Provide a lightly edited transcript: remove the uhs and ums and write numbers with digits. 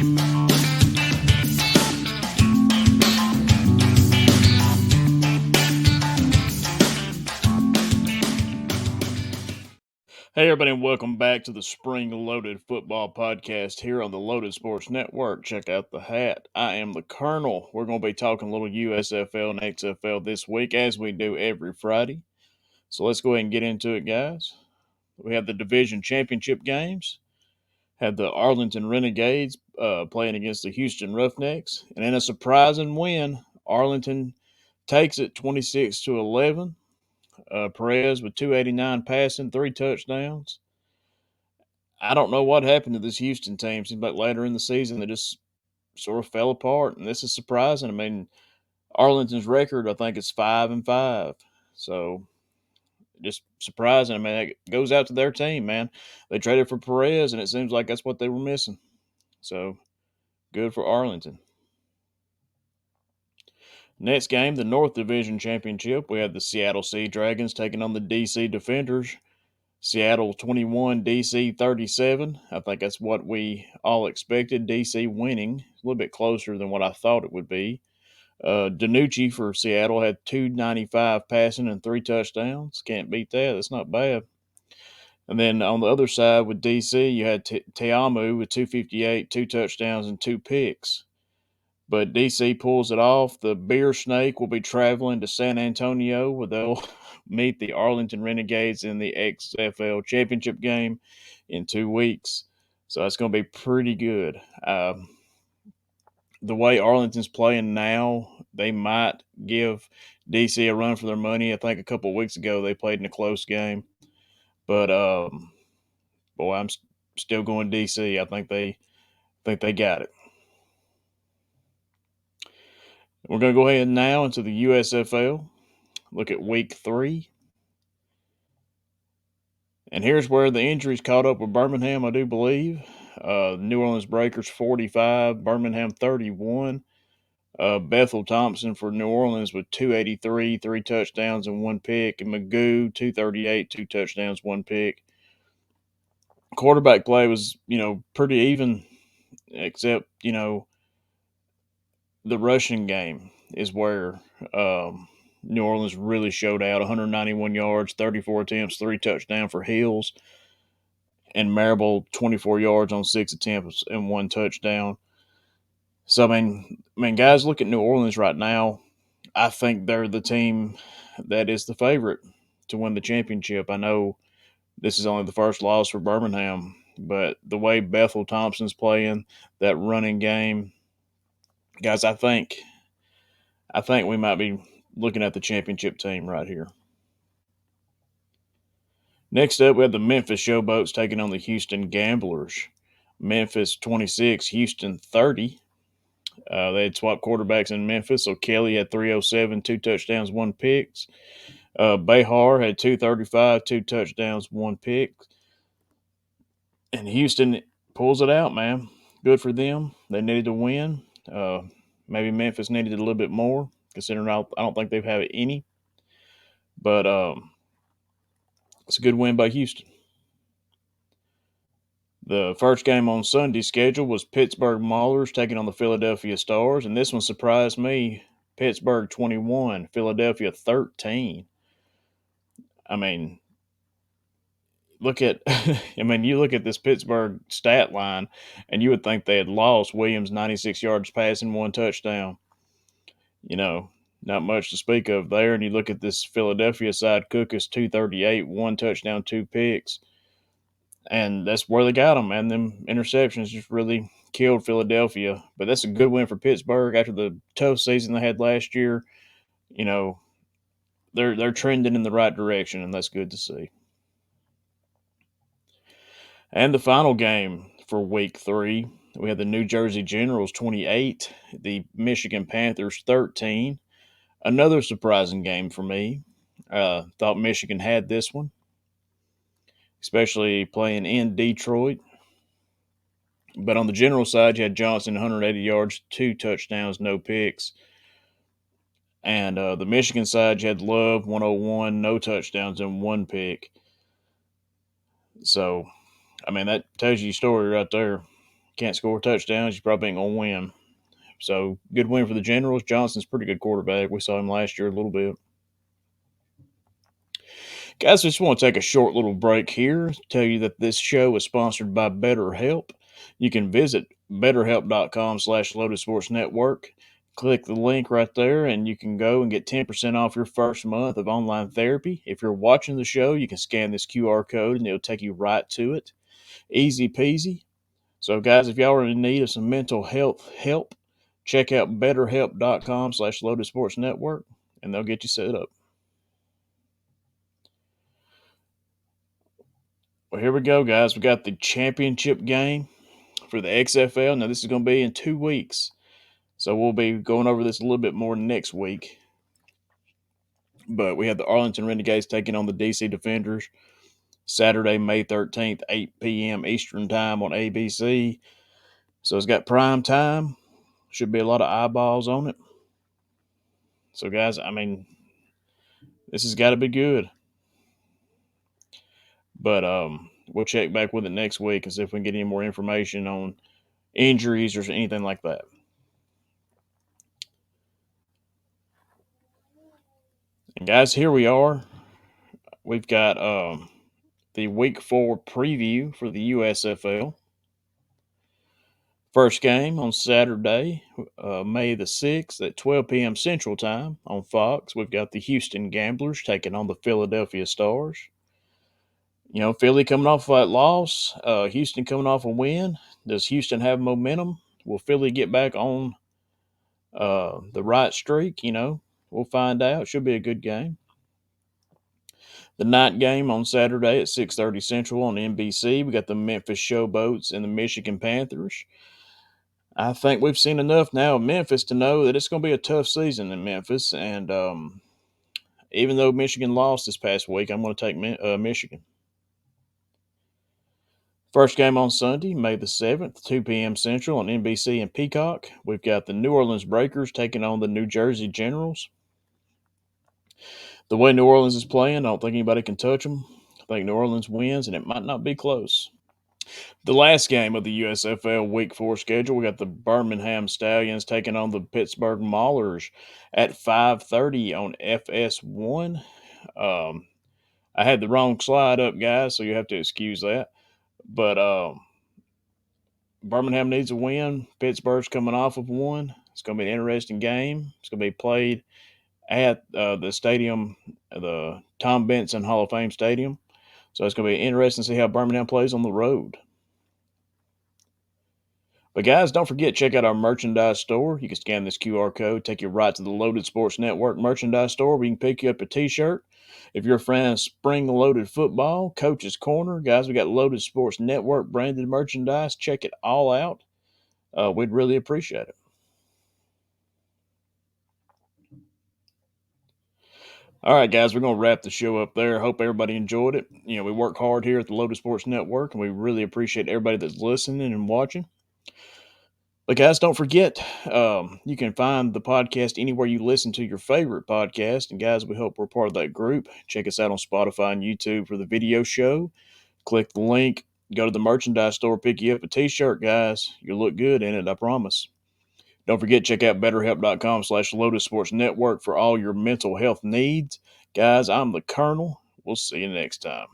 Hey, everybody, and welcome back to the Spring Loaded Football Podcast here on the Loaded Sports Network. Check out the hat. I am the Colonel. We're going to be talking a little USFL and XFL this week, as we do every Friday. So let's go ahead and get into it, guys. We have the Division Championship games. Had the Arlington Renegades playing against the Houston Roughnecks. And in a surprising win, Arlington takes it 26-11. Perez with 289 passing, 3 touchdowns. I don't know what happened to this Houston team. Seems like later in the season they just sort of fell apart, and this is surprising. I mean, Arlington's record, I think, is 5-5, so just surprising. I mean, it goes out to their team, man. They traded for Perez, and it seems like that's what they were missing. So good for Arlington. Next game, the North Division Championship. We had the Seattle Sea Dragons taking on the DC Defenders. Seattle 21, DC 37. I think that's what we all expected. DC winning. A little bit closer than what I thought it would be. Danucci for Seattle had 295 passing and 3 touchdowns. Can't beat that. That's not bad. And then on the other side with DC, you had Teamu with 258, 2 touchdowns, and 2 picks. But DC pulls it off. The Beer Snake will be traveling to San Antonio, where they'll meet the Arlington Renegades in the XFL Championship game in 2 weeks. So that's going to be pretty good. The way Arlington's playing now, they might give DC a run for their money. I think a couple of weeks ago they played in a close game. But, boy, I'm still going DC. I think they got it. We're going to go ahead now into the USFL. Look at week 3. And here's where the injuries caught up with Birmingham, I do believe. New Orleans Breakers 45, Birmingham 31. Bethel Thompson for New Orleans with 283, 3 touchdowns and 1 pick. And Magoo 238, 2 touchdowns, 1 pick. Quarterback play was, pretty even, except, the rushing game is where New Orleans really showed out. 191 yards, 34 attempts, 3 touchdowns for Hills. And Marable 24 yards on 6 attempts and 1 touchdown. So, I mean, guys, look at New Orleans right now. I think they're the team that is the favorite to win the championship. I know this is only the first loss for Birmingham, but the way Bethel Thompson's playing, that running game, guys, I think we might be looking at the championship team right here. Next up, we have the Memphis Showboats taking on the Houston Gamblers. Memphis 26, Houston 30. They had swapped quarterbacks in Memphis, so Kelly had 307, 2 touchdowns, 1 pick. Behar had 235, 2 touchdowns, 1 pick. And Houston pulls it out, man. Good for them. They needed to win. Maybe Memphis needed a little bit more, considering I don't think they've had any. But it's a good win by Houston. The first game on Sunday's schedule was Pittsburgh Maulers taking on the Philadelphia Stars, and this one surprised me. Pittsburgh 21, Philadelphia 13. I mean, you look at this Pittsburgh stat line, and you would think they had lost. Williams 96 yards passing, 1 touchdown. Not much to speak of there. And you look at this Philadelphia side, Cook is 238, 1 touchdown, 2 picks. And that's where they got them, man. Them interceptions just really killed Philadelphia. But that's a good win for Pittsburgh after the tough season they had last year. They're trending in the right direction, and that's good to see. And the final game for week 3, we had the New Jersey Generals 28, the Michigan Panthers 13. Another surprising game for me. Thought Michigan had this one, especially playing in Detroit. But on the General side, you had Johnson 180 yards, 2 touchdowns, no picks. And the Michigan side, you had Love 101, no touchdowns, and 1 pick. So, that tells you a story right there. Can't score touchdowns, you probably ain't going to win. So, good win for the Generals. Johnson's a pretty good quarterback. We saw him last year a little bit. Guys, I just want to take a short little break here. Tell you that this show is sponsored by BetterHelp. You can visit betterhelp.com/Lotus Sports Network. Click the link right there, and you can go and get 10% off your first month of online therapy. If you're watching the show, you can scan this QR code, and it'll take you right to it. Easy peasy. So, guys, if y'all are in need of some mental health help, check out betterhelp.com/Lotus Sports Network, and they'll get you set up. Well, here we go, guys. We got the championship game for the XFL. Now, this is going to be in 2 weeks. So we'll be going over this a little bit more next week. But we have the Arlington Renegades taking on the DC Defenders Saturday, May 13th, 8 p.m. Eastern Time on ABC. So it's got prime time. Should be a lot of eyeballs on it. So, guys, I mean, this has got to be good. But we'll check back with it next week and see if we can get any more information on injuries or anything like that. And, guys, here we are. We've got the Week 4 preview for the USFL. First game on Saturday, May the 6th at 12 p.m. Central Time on Fox. We've got the Houston Gamblers taking on the Philadelphia Stars. You know, Philly coming off that loss, Houston coming off a win. Does Houston have momentum? Will Philly get back on the right streak? You know, we'll find out. Should be a good game. The night game on Saturday at 6:30 Central on NBC. We got the Memphis Showboats and the Michigan Panthers. I think we've seen enough now of Memphis to know that it's going to be a tough season in Memphis. And even though Michigan lost this past week, I'm going to take Michigan. First game on Sunday, May the 7th, 2 p.m. Central on NBC and Peacock. We've got the New Orleans Breakers taking on the New Jersey Generals. The way New Orleans is playing, I don't think anybody can touch them. I think New Orleans wins, and it might not be close. The last game of the USFL Week 4 schedule, we got the Birmingham Stallions taking on the Pittsburgh Maulers at 5:30 on FS1. I had the wrong slide up, guys, so you have to excuse that. But Birmingham needs a win. Pittsburgh's coming off of one. It's going to be an interesting game. It's going to be played at the stadium, the Tom Benson Hall of Fame Stadium. So it's going to be interesting to see how Birmingham plays on the road. But guys, don't forget, check out our merchandise store. You can scan this QR code, take you right to the Loaded Sports Network merchandise store where you can pick you up a t-shirt. If you're a fan of Spring Loaded Football, Coach's Corner, guys, we got Loaded Sports Network branded merchandise. Check it all out. We'd really appreciate it. All right, guys, we're going to wrap the show up there. Hope everybody enjoyed it. You know, we work hard here at the Loaded Sports Network, and we really appreciate everybody that's listening and watching. But guys, don't forget, you can find the podcast anywhere you listen to your favorite podcast. And guys, we hope we're part of that group. Check us out on Spotify and YouTube for the video show. Click the link, go to the merchandise store, pick you up a t-shirt, guys. You'll look good in it, I promise. Don't forget, check out betterhelp.com/Lotus Sports Network for all your mental health needs. Guys, I'm the Colonel. We'll see you next time.